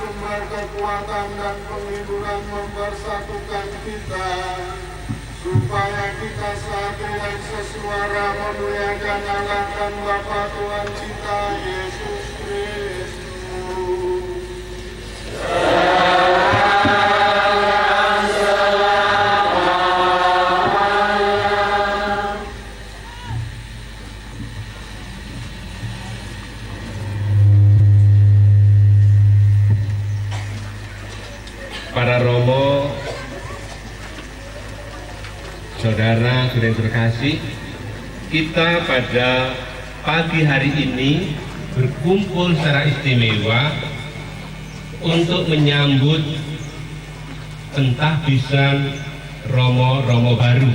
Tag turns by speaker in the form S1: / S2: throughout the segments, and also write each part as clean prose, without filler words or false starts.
S1: sumber kekuatan dan penghiburan mempersatukan kita, supaya kita satu dan sesuara memuliakan Allah dan Bapa Tuhan kita Yesus Kristus.
S2: Para romo, saudara yang terkasih, kita pada pagi hari ini berkumpul secara istimewa untuk menyambut pentahbisan romo-romo baru,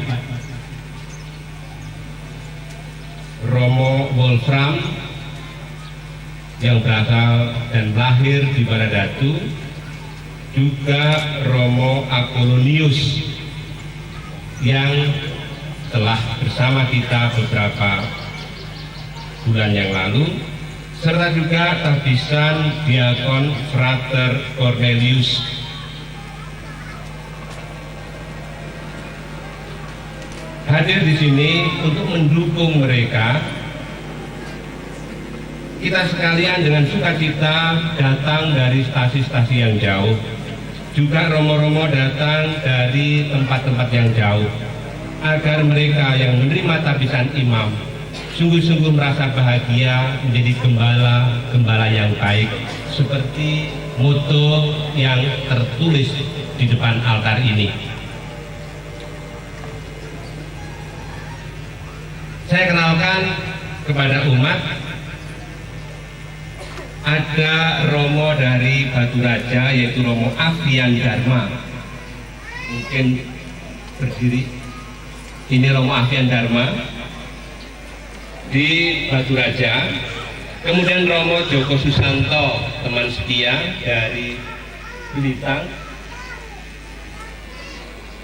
S2: Romo Wolfram yang berasal dan lahir di Baradatu, juga Romo Apollonius yang telah bersama kita beberapa bulan yang lalu, serta juga tahbisan Diakon Frater Cornelius. Hadir di sini untuk mendukung mereka. Kita sekalian dengan sukacita datang dari stasi-stasi yang jauh. Juga romo-romo datang dari tempat-tempat yang jauh, agar mereka yang menerima tahbisan imam sungguh-sungguh merasa bahagia menjadi gembala yang baik, seperti moto yang tertulis di depan altar ini. Saya kenalkan kepada umat, ada romo dari Batu Raja, yaitu Romo Afian Dharma. Mungkin berdiri. Ini Romo Afian Dharma di Batu Raja. Kemudian Romo Joko Susanto, teman setia dari Belitang.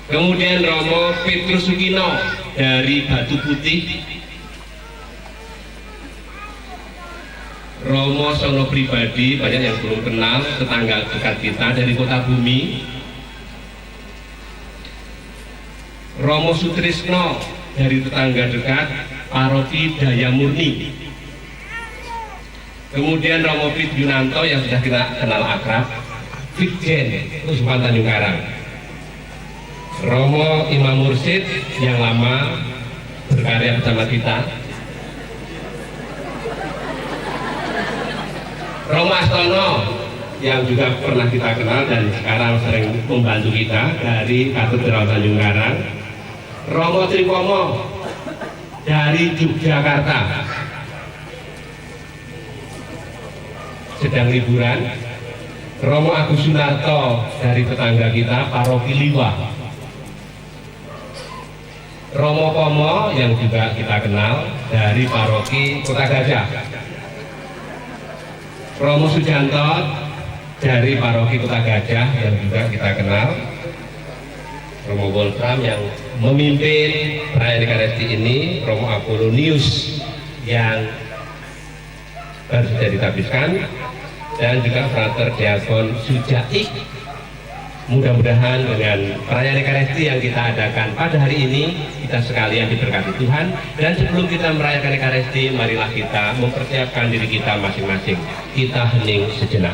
S2: Kemudian Romo Petrus Sukino dari Batu Putih. Romo Sono pribadi, banyak yang belum kenal, tetangga dekat kita dari Kota Bumi. Romo Sutrisno dari tetangga dekat Paroki Daya Murni. Kemudian Romo Pit Yunanto yang sudah kita kenal akrab, Vikjen Usman Tanjung Karang. Romo Imam Mursid yang lama berkarya bersama kita. Romo Astono yang juga pernah kita kenal dan sekarang sering membantu kita dari Katedral Tanjung Karang. Romo Trikomo dari Yogyakarta sedang liburan. Romo Agus Sunarto dari tetangga kita Paroki Liwa. Romo Pomo yang juga kita kenal dari Paroki Kota Gajah. Romo Sujanto dari Paroki Kota Gajah yang juga kita kenal. Romo Wolfram yang memimpin perayaan Ekaristi ini. Romo Apollonius yang baru saja ditahbiskan, dan juga Frater Diakon Sujaik. Mudah-mudahan dengan perayaan Ekaristi yang kita adakan pada hari ini, kita sekalian diberkati Tuhan. Dan sebelum kita merayakan Ekaristi, marilah kita mempersiapkan diri kita masing-masing. Kita hening sejenak.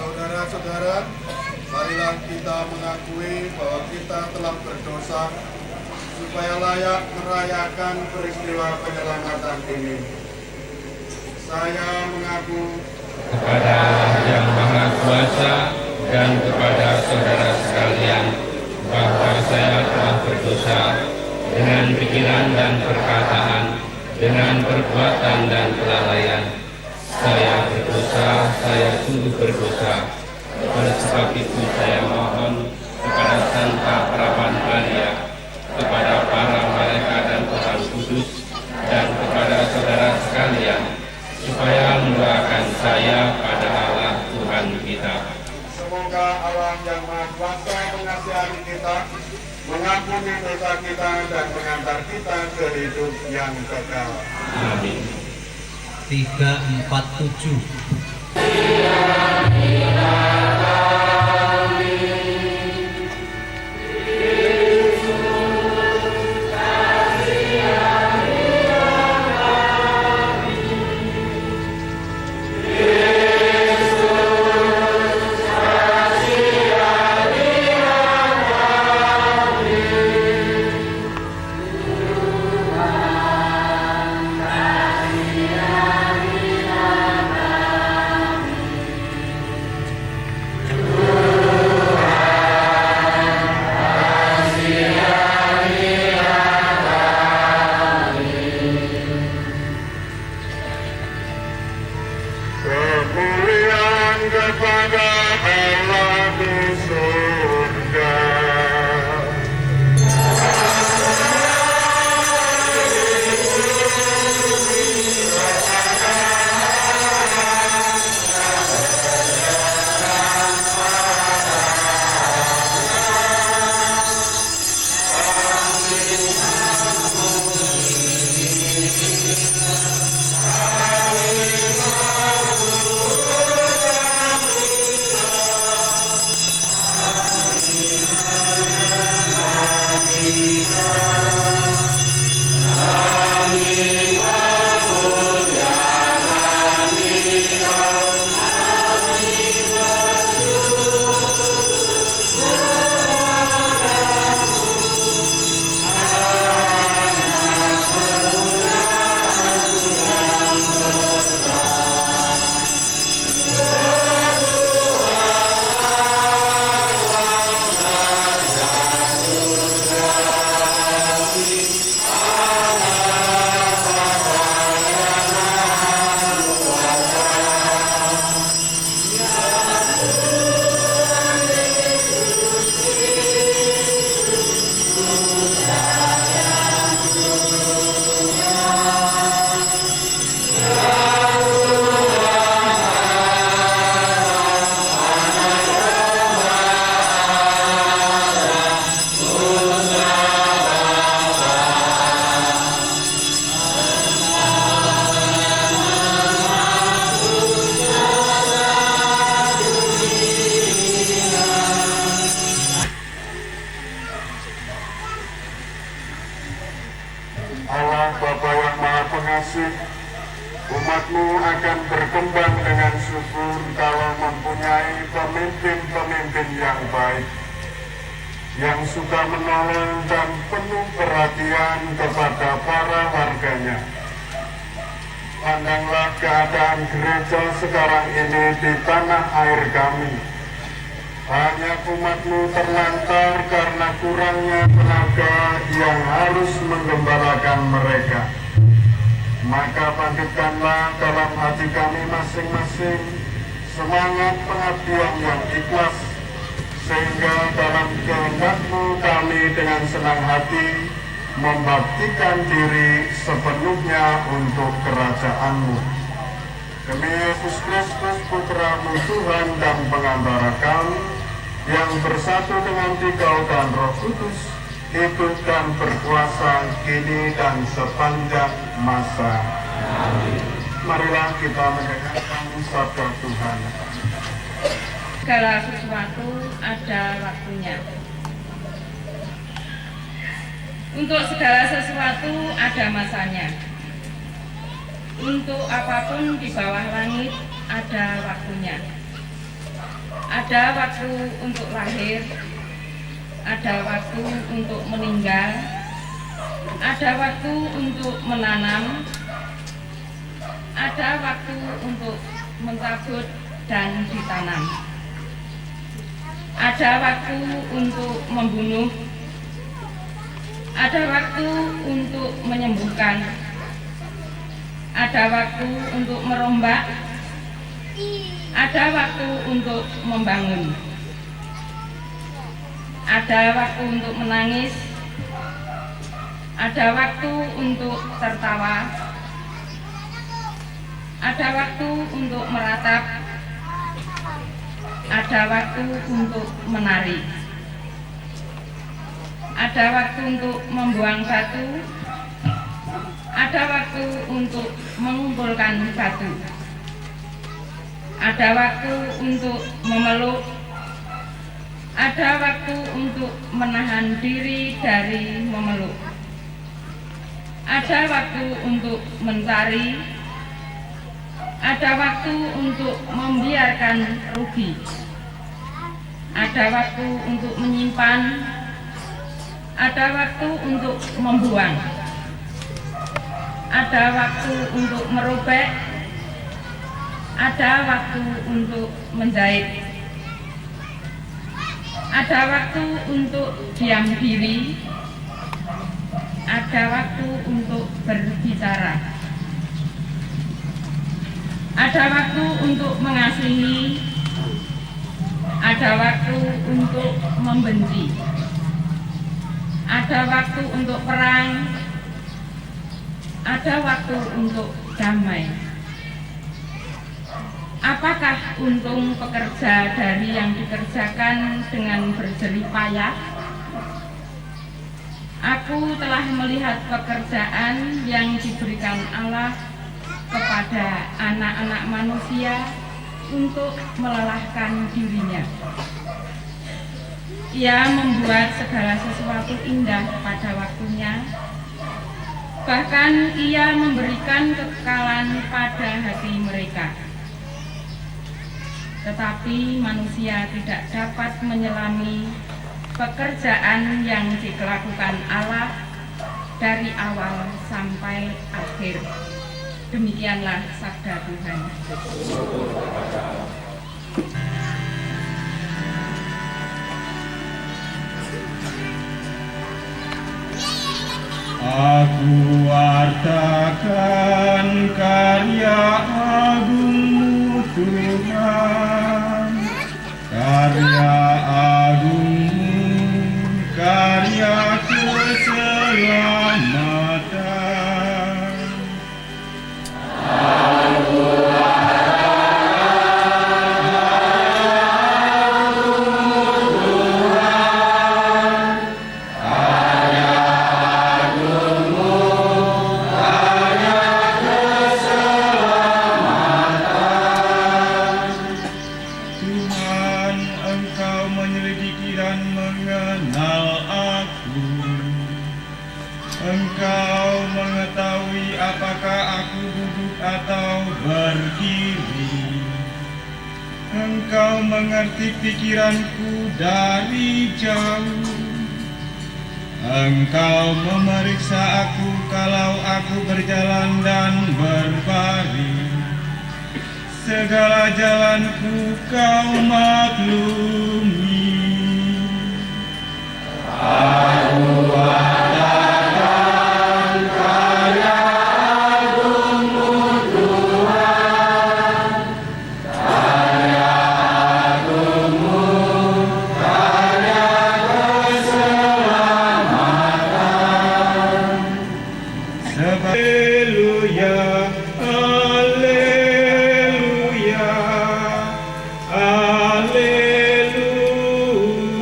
S1: Saudara-saudara, marilah kita mengakui bahwa kita telah berdosa, supaya layak merayakan peristiwa penyelamatan ini. Saya mengaku
S2: kepada Allah yang Maha Kuasa dan kepada saudara sekalian bahwa saya telah berdosa dengan pikiran dan perkataan, dengan perbuatan dan kelalaian. Saya berdosa, saya sungguh berdosa. Oleh sebab itu saya mohon kepada Santa Prapantaria, kepada para malaikat dan Tuhan Kudus, dan kepada saudara sekalian, supaya mendoakan saya pada Allah Tuhan kita.
S1: semoga Allah yang Maha Kuasa mengampuni dosa kita dan mengantar kita ke hidup yang kekal.
S2: Amin.
S3: 347.
S1: Kemuliaan kepada Allah di surga. Allah Bapa yang Maha Pengasih, umat-Mu akan berkembang dengan subur kalau mempunyai pemimpin-pemimpin yang baik, yang suka menolong dan penuh perhatian kepada para warganya. Pandanglah keadaan gereja sekarang ini di tanah air kami. Banyak umat-Mu terlantar karena kurangnya tenaga yang harus menggembalakan mereka. Maka bangkitkanlah dalam hati kami masing-masing semangat pengabdian yang ikhlas, sehingga dalam kehendak-Mu kami dengan senang hati membaktikan diri sepenuhnya untuk kerajaan-Mu. Demi Yesus Kristus, Putra-Mu Tuhan dan pengantara kami, yang bersatu dengan Dikau dan Roh Kudus, hidup dan berkuasa kini dan sepanjang masa. Amin. Marilah kita mendengarkan sabda Tuhan.
S4: Segala sesuatu ada waktunya. Untuk segala sesuatu ada masanya. Untuk apapun di bawah langit ada waktunya. Ada waktu untuk lahir, ada waktu untuk meninggal, ada waktu untuk menanam, ada waktu untuk mencabut dan ditanam. Ada waktu untuk membunuh, ada waktu untuk menyembuhkan, ada waktu untuk merombak, ada waktu untuk membangun, ada waktu untuk menangis, ada waktu untuk tertawa, ada waktu untuk meratap, ada waktu untuk menari. ada waktu untuk membuang batu, ada waktu untuk mengumpulkan batu, ada waktu untuk memeluk, ada waktu untuk menahan diri dari memeluk, ada waktu untuk mencari, ada waktu untuk membiarkan rugi, ada waktu untuk menyimpan, ada waktu untuk membuang, ada waktu untuk merobek, ada waktu untuk menjahit, ada waktu untuk diam diri, ada waktu untuk berbicara, ada waktu untuk mengasihi, ada waktu untuk membenci, ada waktu untuk perang, ada waktu untuk damai. Apakah untung pekerja dari yang dikerjakan dengan berjerih payah? Aku telah melihat pekerjaan yang diberikan Allah kepada anak-anak manusia untuk melelahkan dirinya. Ia membuat segala sesuatu indah pada waktunya. Bahkan ia memberikan kekekalan pada hati mereka. Tetapi manusia tidak dapat menyelami pekerjaan yang dilakukan Allah dari awal sampai akhir. Demikianlah sabda Tuhan.
S3: Aku wartakan karya agung-Mu Tuhan, karya agung-Mu, karya keselamatan. Tuhan, Engkau menyelidiki dan mengenal aku. Engkau mengetahui apakah aku duduk atau berdiri. Engkau mengerti pikiranku dari jauh. Engkau memeriksa aku kalau aku berjalan dan berbaring. Segala jalanku Kau maklumi. Aku wartakan karya agung-Mu Tuhan, karya agung-Mu, karya keselamatan. Haleluya, haleluya, haleluya, haleluya,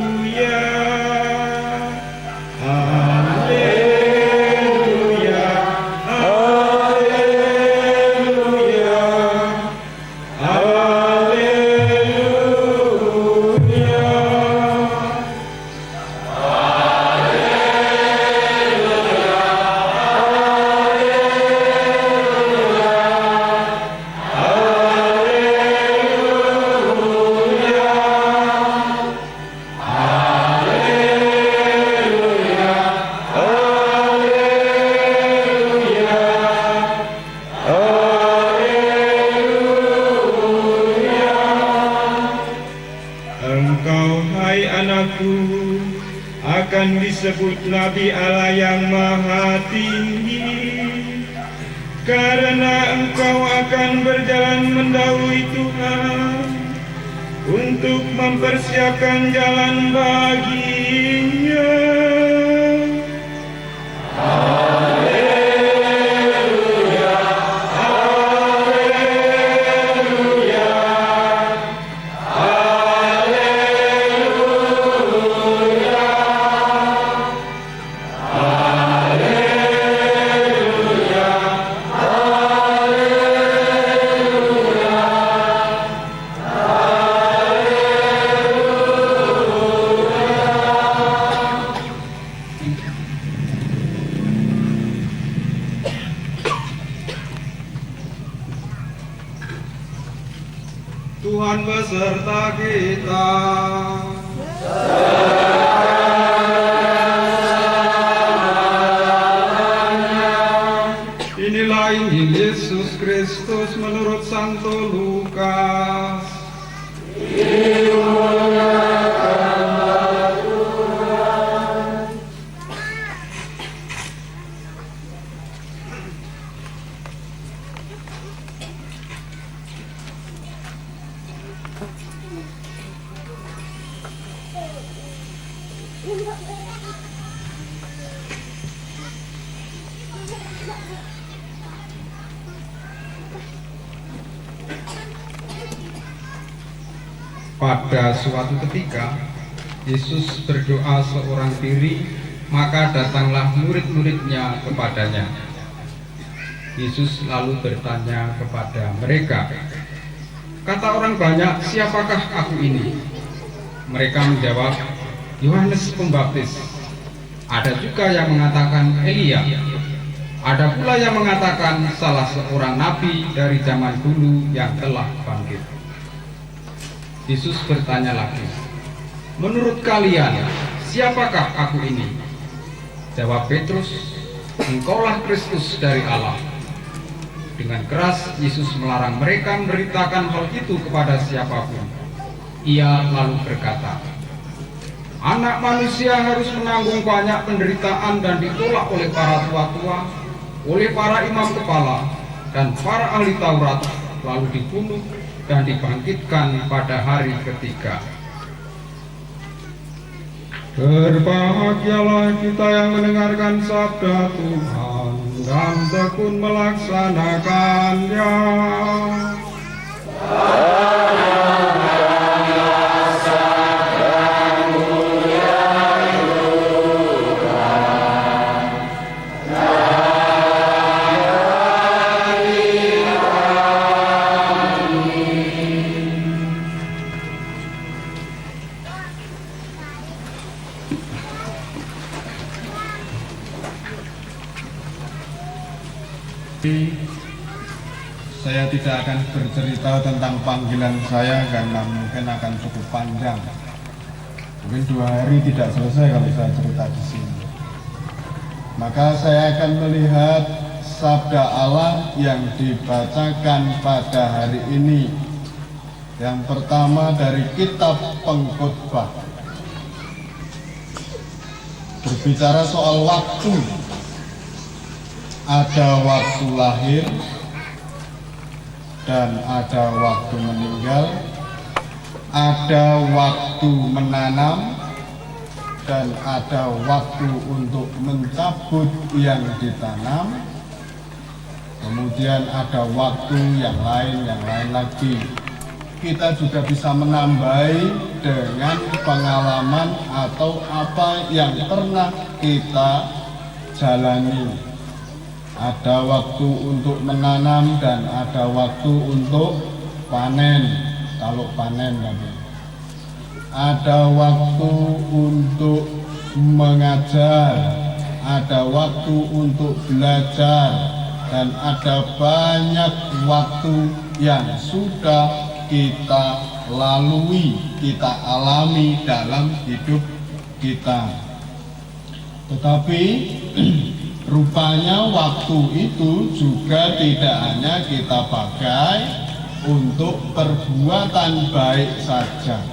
S3: haleluya, Engkau, hai anakku, akan disebut Nabi Allah yang Maha Tinggi, karena engkau akan berjalan mendahului Tuhan untuk mempersiapkan jalan baginya. beserta kita. Inilah Injil Yesus Kristus menurut Santo Lukas. Pada suatu ketika, Yesus berdoa seorang diri, maka datanglah murid-muridnya kepadanya. Yesus lalu bertanya kepada mereka, "Kata orang banyak, siapakah aku ini?" Mereka menjawab, "Yohanes Pembaptis." Ada juga yang mengatakan Elia. Ada pula yang mengatakan salah seorang nabi dari zaman dulu yang telah bangkit. Yesus bertanya lagi, "Menurut kalian, siapakah aku ini?" Jawab Petrus, "Engkaulah Kristus dari Allah." Dengan keras Yesus melarang mereka memberitakan hal itu kepada siapapun. Ia lalu berkata, "Anak manusia harus menanggung banyak penderitaan dan ditolak oleh para tua-tua, oleh para imam kepala dan para ahli Taurat, lalu dibunuh dan dibangkitkan pada hari ketiga." Berbahagialah kita yang mendengarkan sabda Tuhan dan tekun melaksanakannya.
S1: Saya tidak akan bercerita tentang panggilan saya karena mungkin akan cukup panjang. Mungkin 2 hari tidak selesai kalau saya cerita di sini. Maka saya akan melihat sabda Allah yang dibacakan pada hari ini. Yang pertama dari kitab Pengkhotbah. Berbicara soal waktu. Ada waktu lahir dan ada waktu meninggal, ada waktu menanam dan ada waktu untuk mencabut yang ditanam, kemudian ada waktu yang lain lagi. Kita juga bisa menambahi dengan pengalaman atau apa yang pernah kita jalani. Ada waktu untuk menanam dan ada waktu untuk panen. Kalau panen tadi. Ada waktu untuk mengajar, ada waktu untuk belajar, dan ada banyak waktu yang sudah kita lalui, kita alami dalam hidup kita. Tetapi rupanya waktu itu juga tidak hanya kita pakai untuk perbuatan baik saja.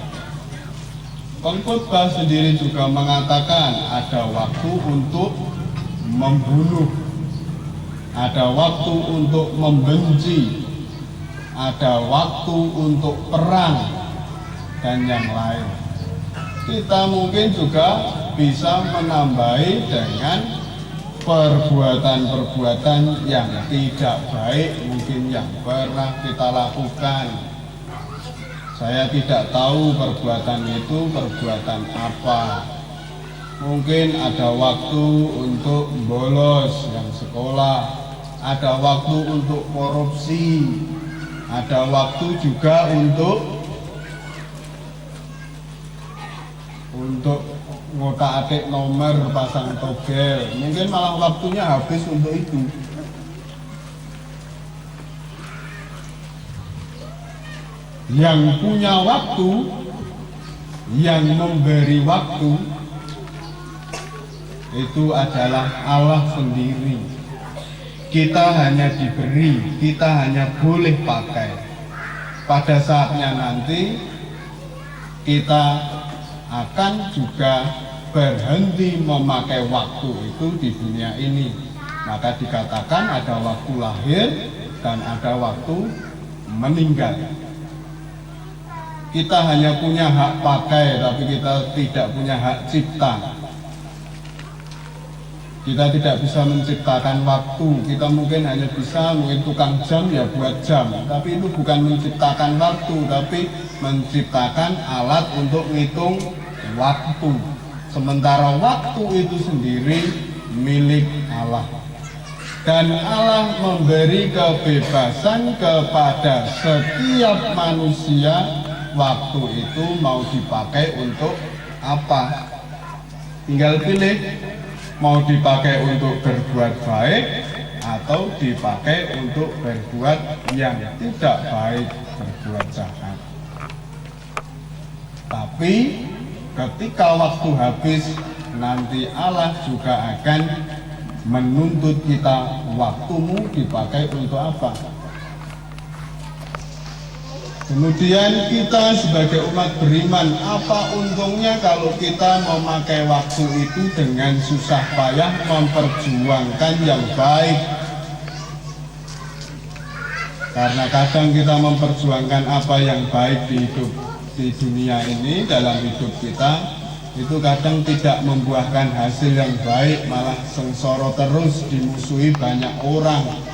S1: Pengkhotbah sendiri juga mengatakan ada waktu untuk membunuh, ada waktu untuk membenci, ada waktu untuk perang, dan yang lain. Kita mungkin juga bisa menambahi dengan perbuatan-perbuatan yang tidak baik mungkin yang pernah kita lakukan. Saya tidak tahu perbuatan itu perbuatan apa. Mungkin ada waktu untuk bolos yang sekolah, ada waktu untuk korupsi, ada waktu juga untuk ngotak-atik nomor, pasang togel. Mungkin malah waktunya habis untuk itu. Yang punya waktu, yang memberi waktu itu adalah Allah sendiri. Kita hanya diberi, kita hanya boleh pakai. Pada saatnya nanti kita akan juga berhenti memakai waktu itu di dunia ini. Maka dikatakan ada waktu lahir dan ada waktu meninggal. Kita hanya punya hak pakai, tapi kita tidak punya hak cipta. Kita tidak bisa menciptakan waktu. Kita mungkin hanya bisa tukang jam ya buat jam, tapi itu bukan menciptakan waktu, tapi menciptakan alat untuk menghitung waktu. Sementara waktu itu sendiri milik Allah. Dan Allah memberi kebebasan kepada setiap manusia. Waktu itu mau dipakai untuk apa? Tinggal pilih, mau dipakai untuk berbuat baik atau dipakai untuk berbuat yang tidak baik, berbuat jahat. Tapi ketika waktu habis, nanti Allah juga akan menuntut kita, waktumu dipakai untuk apa? Kemudian kita sebagai umat beriman, apa untungnya kalau kita memakai waktu itu dengan susah payah memperjuangkan yang baik? Karena kadang kita memperjuangkan apa yang baik di dunia ini, dalam hidup kita, itu kadang tidak membuahkan hasil yang baik, malah sengsara terus, dimusuhi banyak orang.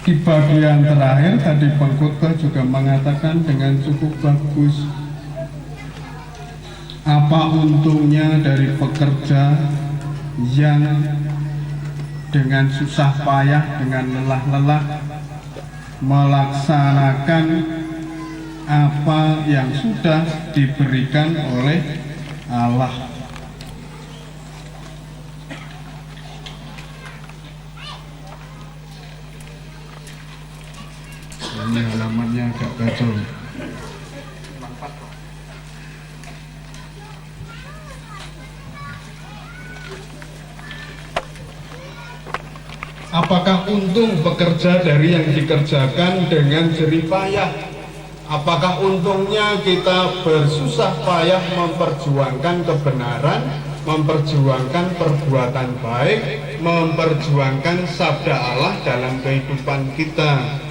S1: Di bagian terakhir tadi pengkhotbah juga mengatakan dengan cukup bagus, apa untungnya dari pekerja yang dengan susah payah, dengan lelah-lelah melaksanakan apa yang sudah diberikan oleh Allah. Ini halamannya agak kacau. Apakah untung pekerja dari yang dikerjakan dengan jerih payah? Apakah untungnya kita bersusah payah memperjuangkan kebenaran, memperjuangkan perbuatan baik, memperjuangkan sabda Allah dalam kehidupan kita?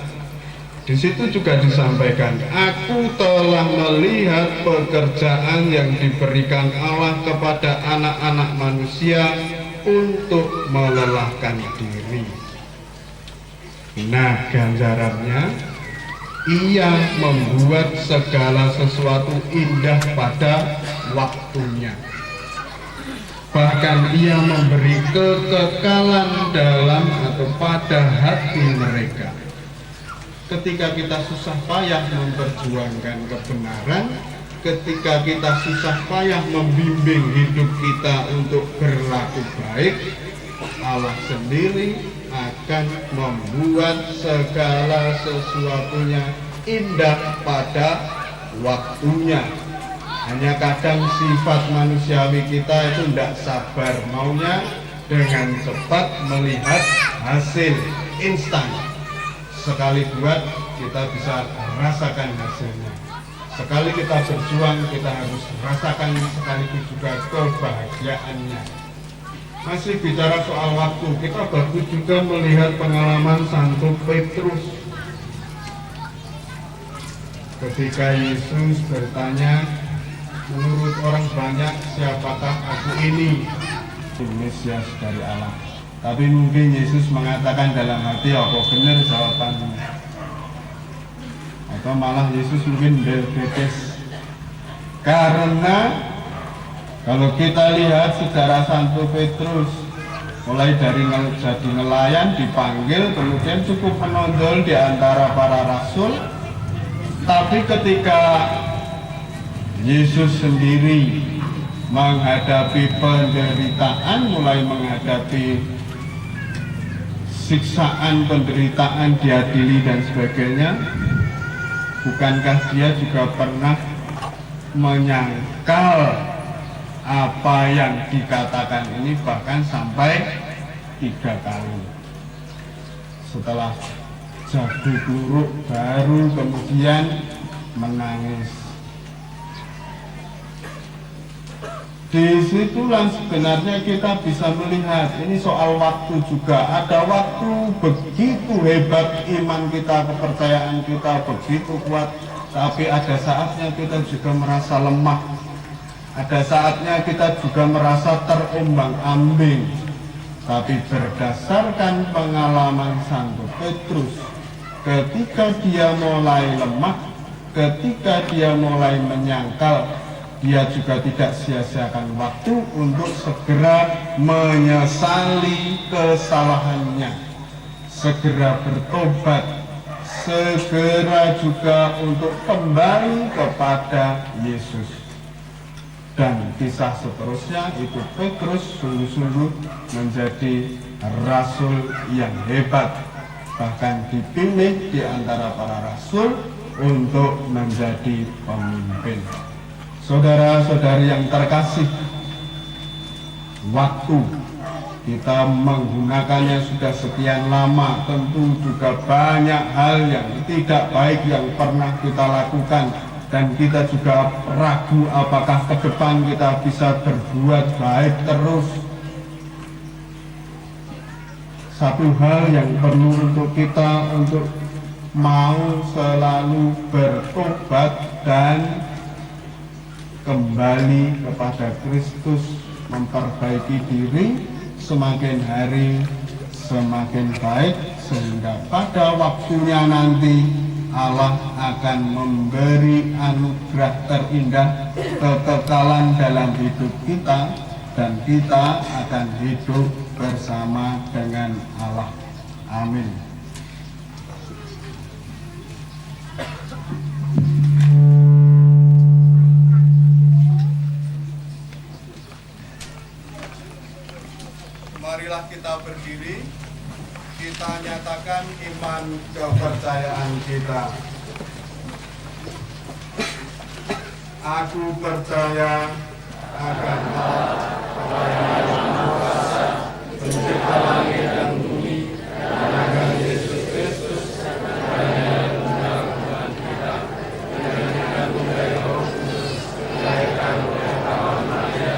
S1: Di situ juga disampaikan, aku telah melihat pekerjaan yang diberikan Allah kepada anak-anak manusia untuk melelahkan diri. Nah, ganjarannya, ia membuat segala sesuatu indah pada waktunya. Bahkan ia memberi kekekalan dalam atau pada hati mereka. Ketika kita susah payah memperjuangkan kebenaran, ketika kita susah payah membimbing hidup kita untuk berlaku baik, Allah sendiri akan membuat segala sesuatunya indah pada waktunya. Hanya kadang sifat manusiawi kita itu tidak sabar, maunya dengan cepat melihat hasil instan. Sekali buat kita bisa rasakan hasilnya. Sekali kita berjuang, kita harus rasakan sekaligus juga kebahagiaannya. Masih bicara soal waktu, kita bagus juga melihat pengalaman Santo Petrus. Ketika Yesus bertanya, menurut orang banyak siapakah aku ini? Mesias dari Allah. Tapi mungkin Yesus mengatakan dalam hati, apa benar jawabannya? Atau malah Yesus mungkin berbes. Karena kalau kita lihat sejarah Santo Petrus, mulai dari jadi nelayan dipanggil, kemudian cukup menonjol di antara para rasul. Tapi ketika Yesus sendiri menghadapi penderitaan, mulai menghadapi siksaan, penderitaan, diadili dan sebagainya, bukankah dia juga pernah menyangkal apa yang dikatakan ini, bahkan sampai 3 kali. Setelah jadu kluruk baru kemudian menangis. Disitulah sebenarnya kita bisa melihat ini soal waktu juga. Ada waktu begitu hebat iman kita, kepercayaan kita begitu kuat, tapi ada saatnya kita juga merasa lemah. Ada saatnya kita juga merasa terombang-ambing. Tapi berdasarkan pengalaman Santo Petrus, ketika dia mulai lemah, ketika dia mulai menyangkal, dia juga tidak sia-siakan waktu untuk segera menyesali kesalahannya, segera bertobat, segera juga untuk kembali kepada Yesus. Dan kisah seterusnya itu Petrus sungguh-sungguh menjadi rasul yang hebat, bahkan dipilih di antara para rasul untuk menjadi pemimpin. Saudara-saudari yang terkasih, waktu kita menggunakannya sudah sekian lama, tentu juga banyak hal yang tidak baik yang pernah kita lakukan, dan kita juga ragu apakah ke depan kita bisa berbuat baik terus. Satu hal yang perlu untuk kita untuk mau selalu bertobat dan kembali kepada Kristus, memperbaiki diri, semakin hari semakin baik, sehingga pada waktunya nanti Allah akan memberi anugerah terindah, kekekalan dalam hidup kita, dan kita akan hidup bersama dengan Allah. Amin. Marilah kita berdiri, kita nyatakan iman kepercayaan kita. Aku percaya akan Allah, Yang Maha Kuasa, Pencipta langit dan bumi, dan akan Yesus Kristus, Tuhan Tuhan kita, yang dikandung dari Roh Kudus, dilahirkan oleh Hawa Maria,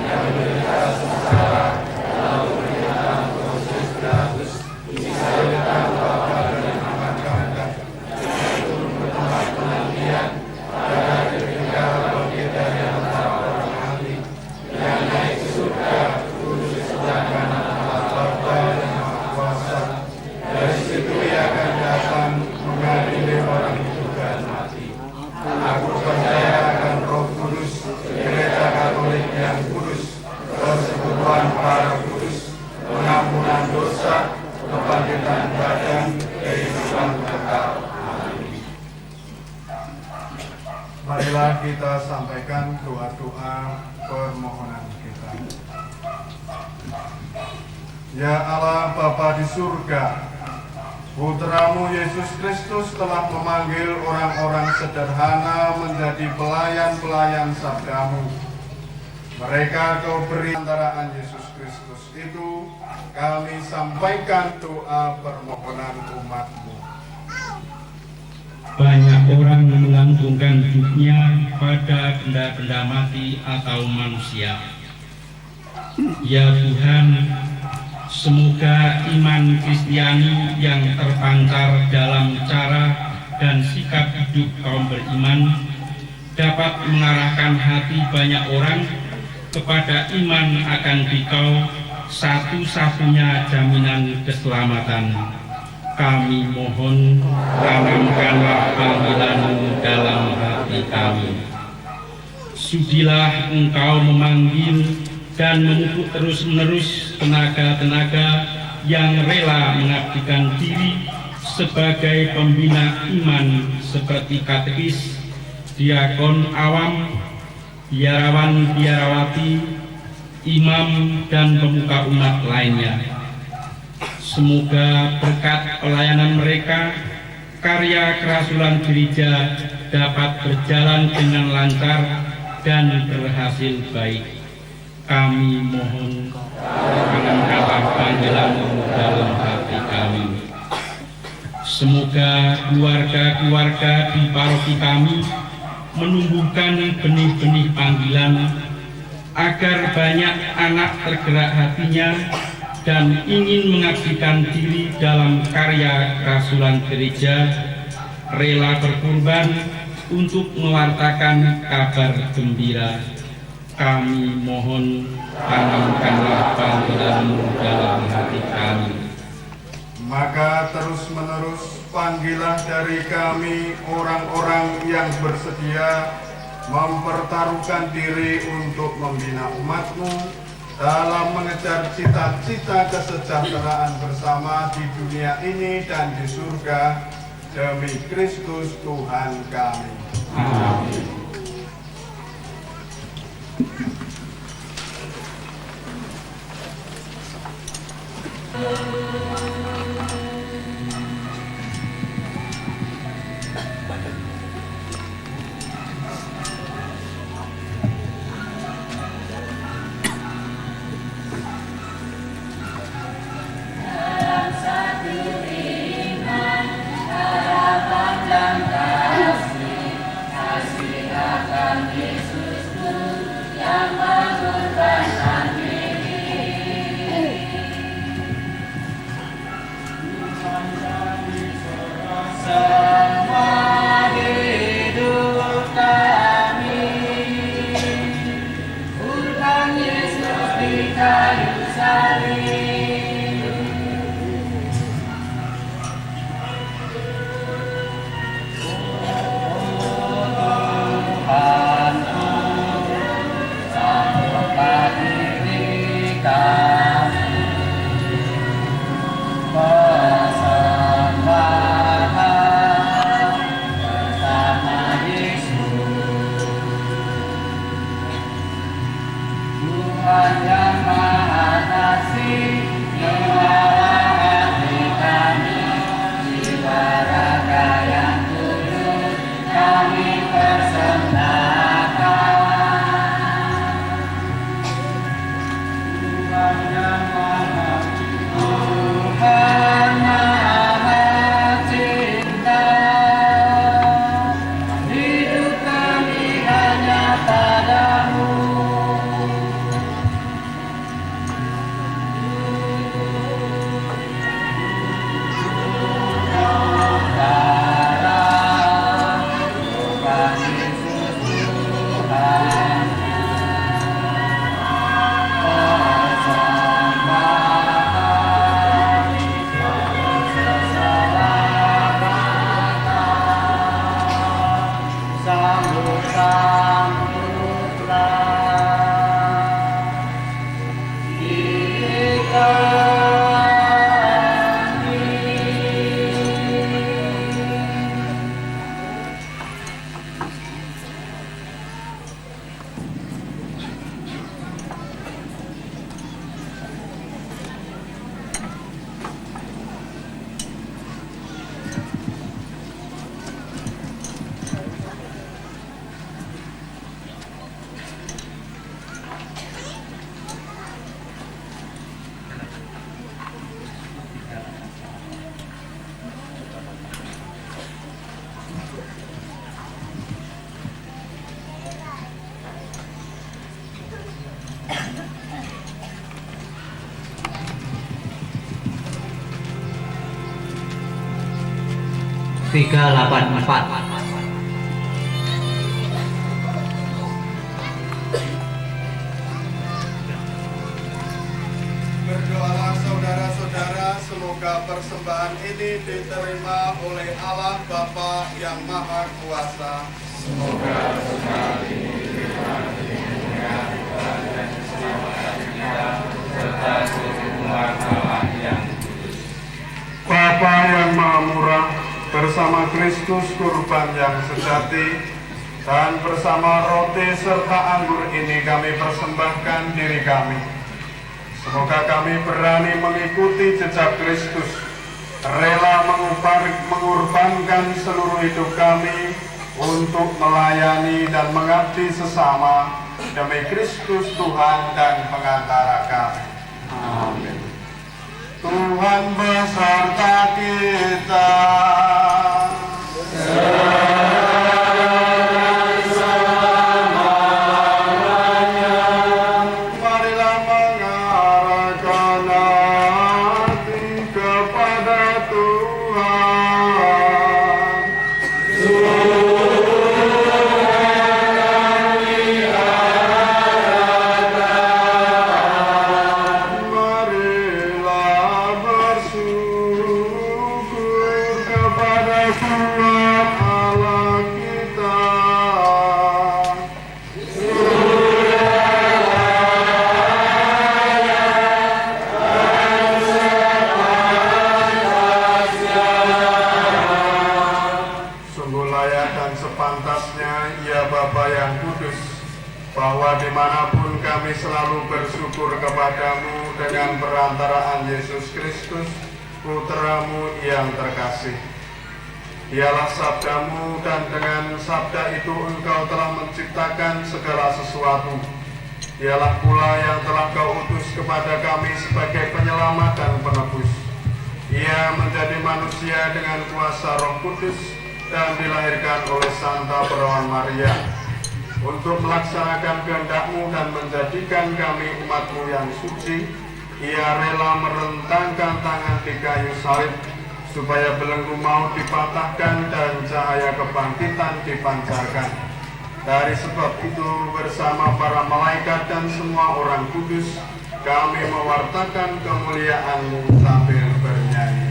S1: yang menderita sengsara, lalu menderita proses Pilatus, disalibkan Bapa dan dimakamkan, turun ke tempat penantian, pada ketika bangkit dari antara orang mati, yang naik ke surga, duduk di sebelah kanan Allah Bapa yang Maha Kuasa. Dari situ Ia akan datang mengadili orang hidup dan mati. Aku percaya akan Roh Kudus, Gereja Katolik yang kudus, persekutuan para kudus, pengampunan dosa, kebangkitan badan, kehidupan kekal. Amin. Marilah kita sampaikan doa-doa permohonan kita. Ya Allah Bapa di surga, Putramu Yesus Kristus telah memanggil orang-orang sederhana menjadi pelayan-pelayan sabdamu. Mereka Kau beri antaraan Yesus Kristus itu, kami sampaikan doa permohonan umat-Mu.
S5: Banyak orang menggantungkan hidupnya pada benda-benda mati atau manusia. Ya Tuhan, semoga iman Kristiani yang terpancar dalam cara dan sikap hidup kaum beriman dapat mengarahkan hati banyak orang kepada iman akan Dikau, satu-satunya jaminan keselamatan. Kami mohon, tanamkanlah panggilan-Mu dalam hati kami. Sudilah Engkau memanggil dan memupuk terus-menerus tenaga-tenaga yang rela mengabdikan diri sebagai pembina iman seperti katekis, diakon awam, biarawan-biarawati, imam, dan pemuka umat lainnya. Semoga berkat pelayanan mereka, karya kerasulan gereja dapat berjalan dengan lancar dan berhasil baik. Kami mohon angkatlah panggilan-Mu dalam hati kami. Semoga keluarga-keluarga di paroki kami menumbuhkan benih-benih panggilan agar banyak anak tergerak hatinya dan ingin mengabdikan diri dalam karya kerasulan gereja, rela berkorban untuk mewartakan kabar gembira. Kami mohon tanamkanlah panggilan-Mu dalam hati kami.
S1: Maka terus-menerus panggillah dari kami orang-orang yang bersedia mempertaruhkan diri untuk membina umat-Mu dalam mengejar cita-cita kesejahteraan bersama di dunia ini dan di surga, demi Kristus Tuhan kami.
S5: Amin.
S1: Berdoalah saudara-saudara, semoga persembahan ini diterima oleh Allah Bapa yang Maha Kuasa.
S3: Semoga persembahan ini diterima dengan serta Tuhan Allah yang kudus.
S1: Bapa yang Maha Murah, bersama Kristus kurban yang sejati, dan bersama roti serta anggur ini kami persembahkan diri kami. Semoga kami berani mengikuti jejak Kristus rela mengorbankan seluruh hidup kami untuk melayani dan mengabdi sesama demi Kristus Tuhan dan pengantara kami. Amin. Tuhan beserta kita. Marilah mengarahkan hati kepada Tuhan. Marilah bersyukur kepada Tuhan Allah kita. Sungguh layak dan sepantasnya, ya Bapa yang kudus, bahwa dimanapun kami selalu bersyukur kepadamu dengan perantaraan Yesus Kristus, Putramu yang terkasih. Dialah sabdamu, dan dengan sabda itu engkau telah menciptakan segala sesuatu. Dialah pula yang telah kau utus kepada kami sebagai penyelamat dan penebus. Ia menjadi manusia dengan kuasa Roh Kudus dan dilahirkan oleh Santa Perawan Maria untuk melaksanakan kehendak-Mu dan menjadikan kami umat-Mu yang suci. Ia rela merentangkan tangan di kayu salib supaya belenggu maut dipatahkan dan cahaya kebangkitan dipancarkan. Dari sebab itu, bersama para malaikat dan semua orang kudus, kami mewartakan kemuliaan-Mu sambil bernyanyi.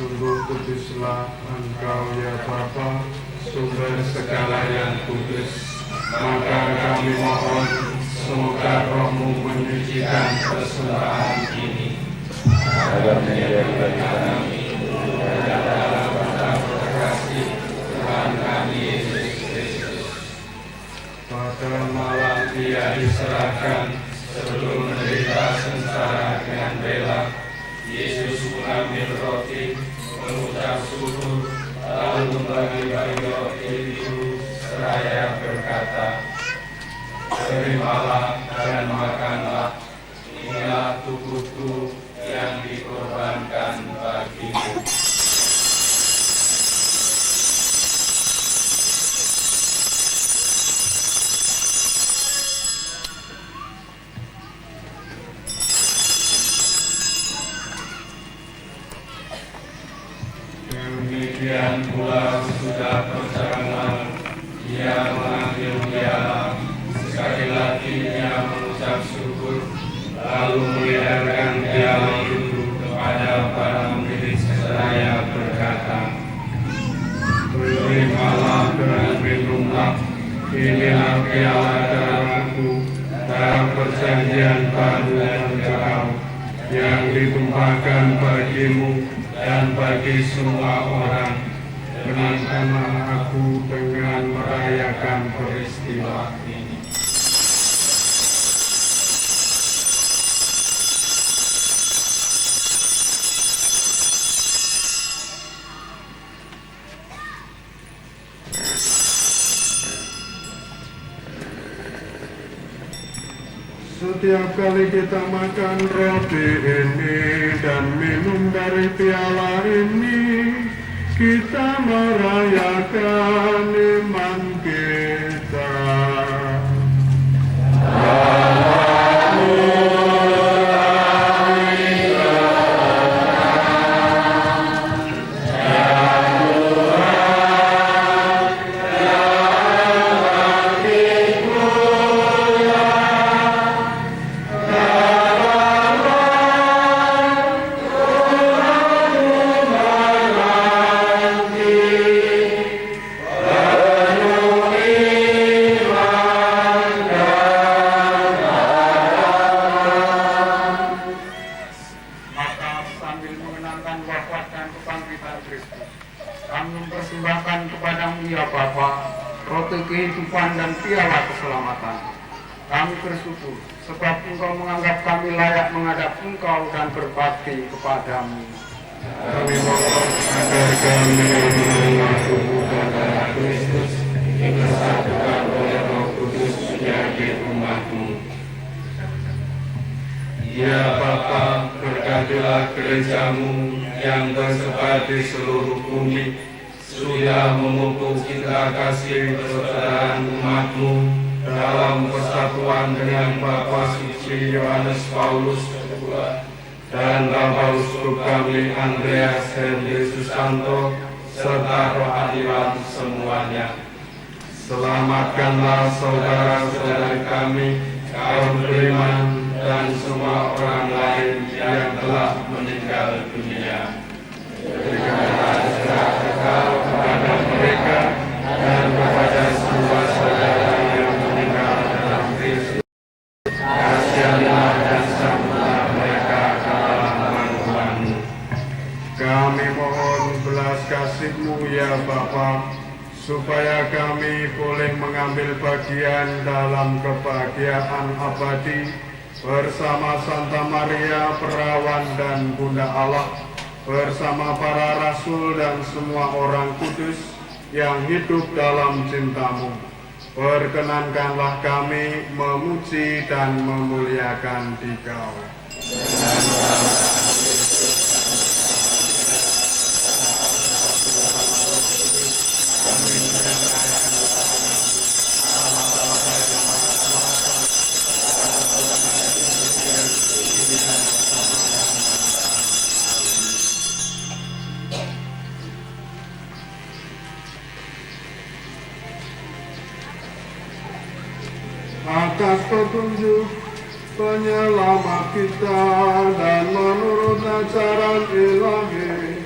S1: Sungguh kuduslah Engkau ya Bapa, sumber segala yang kudus. Maka kami mohon, semoga Roh-Mu menyucikan persembahan ini, agar menjadi kami dalam kasih Tuhan kami Yesus Kristus. Pada malam Dia diserahkan, sebelum menderita sengsara dengan rela, Yesus mengambil roti, mengucap syukur, lalu membagi-bagi roti itu seraya berkata, "Terimalah dan makanlah, inilah tubuhku yang dikorbankan bagimu." Demikian pula sudah perjalanan, Ia mengambil piala, sekali lagi Ia mengucap syukur, lalu mengedarkan piala itu kepada para murid seraya berkata, "Terimalah dan minumlah, inilah piala darahku, darah perjanjian baru dan kekal, yang ditumpahkan bagimu dan bagi semua orang. Berikanlah aku dengan merayakan peristiwa ini." setiap kali kita makan roti ini dan minum dari piala ini, kita merayakan iman kita.
S3: Kami mempersembahkan kepadamu ya Bapa, roti kehidupan dan piala keselamatan. Kami bersyukur sebab Engkau menganggap kami layak menghadap Engkau dan berbakti kepadamu.
S1: Kami mohon agar kami menerima tubuh dan darah Kristus dipersatukan oleh Roh Kudus menjadi umat-Mu. Ya Bapa, berkatilah gereja-Mu yang tersebar di seluruh bumi, sudah memupuk cinta kasih persaudaraan umat-Mu dalam persatuan dengan Bapak Suci Yohanes Paulus II dan Bapak Uskup kami Andreas Henry Susanto serta rohaniwan semuanya. Selamatkanlah saudara-saudari kami, kaum beriman, dan semua orang lain yang telah meninggal dunia. Berikanlah istirahat kekal kepada mereka dan kepada semua saudara yang meninggal dalam Kristus. Kasihanlah dan sambutlah mereka ke dalam Tuhan-Mu. Kami mohon belas kasih-Mu ya Bapa, supaya kami boleh mengambil bagian dalam kebahagiaan abadi bersama Santa Maria Perawan dan Bunda Allah, bersama para rasul dan semua orang kudus yang hidup dalam cinta-Mu. Perkenankanlah kami memuji dan memuliakan Dikau. Atas petunjuk penyelamat kita dan menurut ajaran ilahi,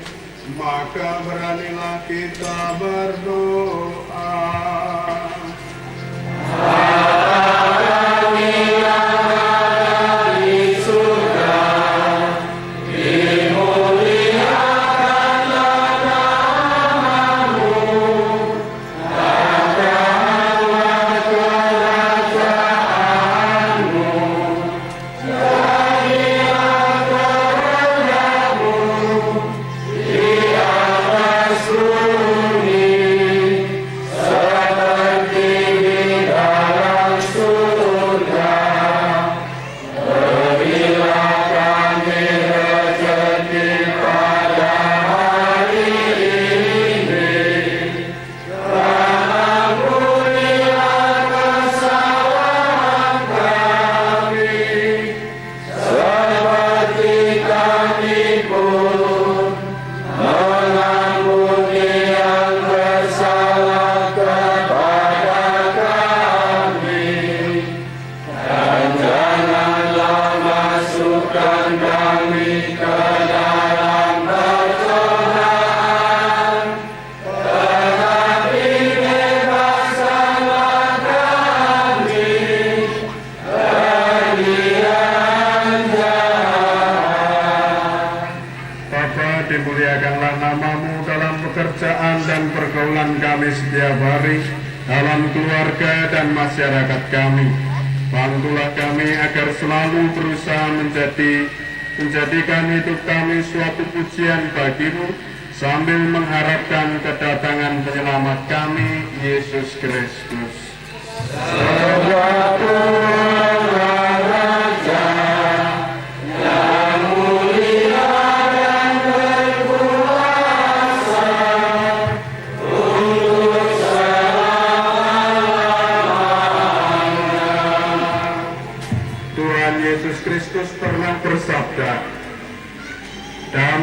S1: maka beranilah kita berdoa. Dimuliakanlah nama-Mu dalam pekerjaan dan pergaulan kami setiap hari, dalam keluarga dan masyarakat kami. Bantulah kami agar selalu berusaha menjadikan hidup kami suatu pujian bagi-Mu, sambil mengharapkan kedatangan penyelamat kami, Yesus Kristus. Sebuah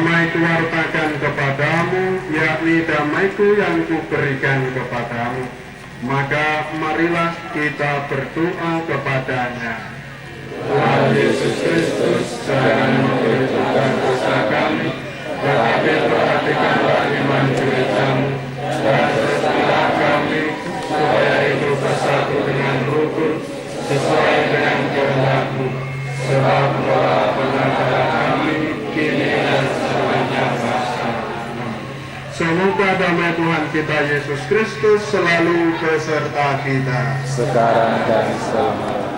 S1: damai kuwartakan kepadamu, yakni damaiku yang kuberikan kepadamu. Maka marilah kita berdoa kepadanya. Tuhan Yesus Kristus, jangan memperhitungkan dosa kami, tetapi perhatikanlah iman gerejamu, dan restuilah kami, supaya hidup bersatu dengan rukun, sesuai dengan kehendak-Mu. Sebab Engkaulah pengacara kami, kini dan selamanya bangsa. Semoga damai Tuhan kita Yesus Kristus selalu beserta kita,
S6: sekarang dan selamanya.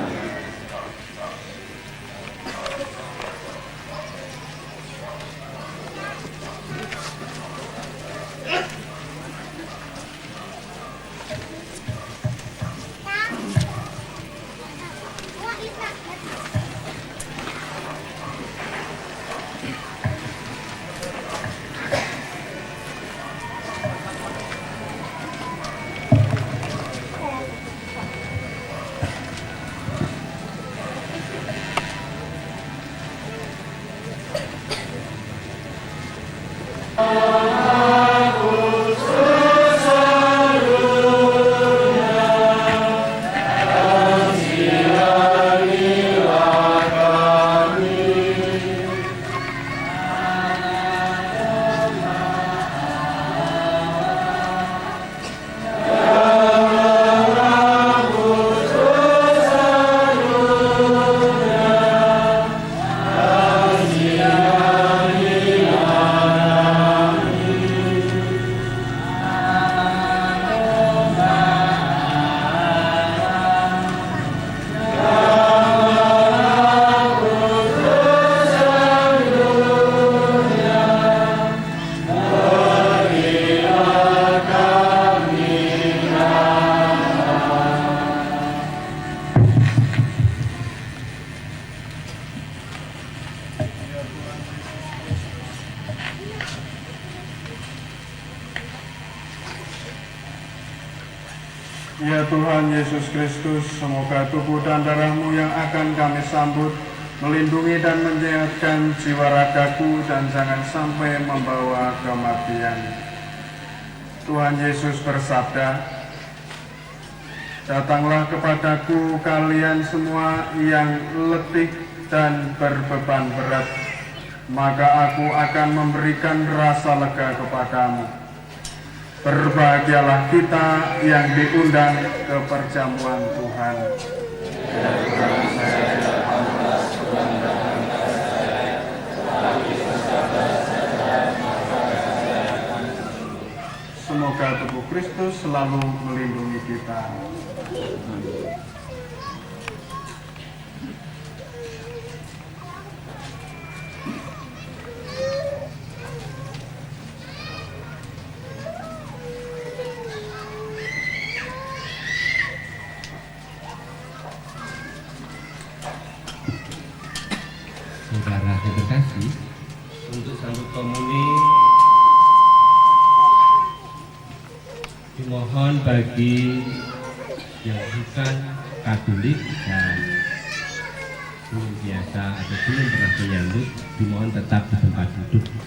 S1: Ya Tuhan Yesus Kristus, semoga tubuh dan darah-Mu yang akan kami sambut melindungi dan menyehatkan jiwa ragaku dan jangan sampai membawa kematian. Tuhan Yesus bersabda, "Datanglah kepadaku kalian semua yang letih dan berbeban berat, maka aku akan memberikan rasa lega kepadamu." Berbahagialah kita yang diundang ke perjamuan Tuhan. Semoga tubuh Kristus selalu melindungi kita.
S2: Saudara yang terkasih, untuk sambut komuni dimohon bagi yang bukan Katolik dan belum biasa atau belum pernah menyambut, dimohon tetap di tempat duduk.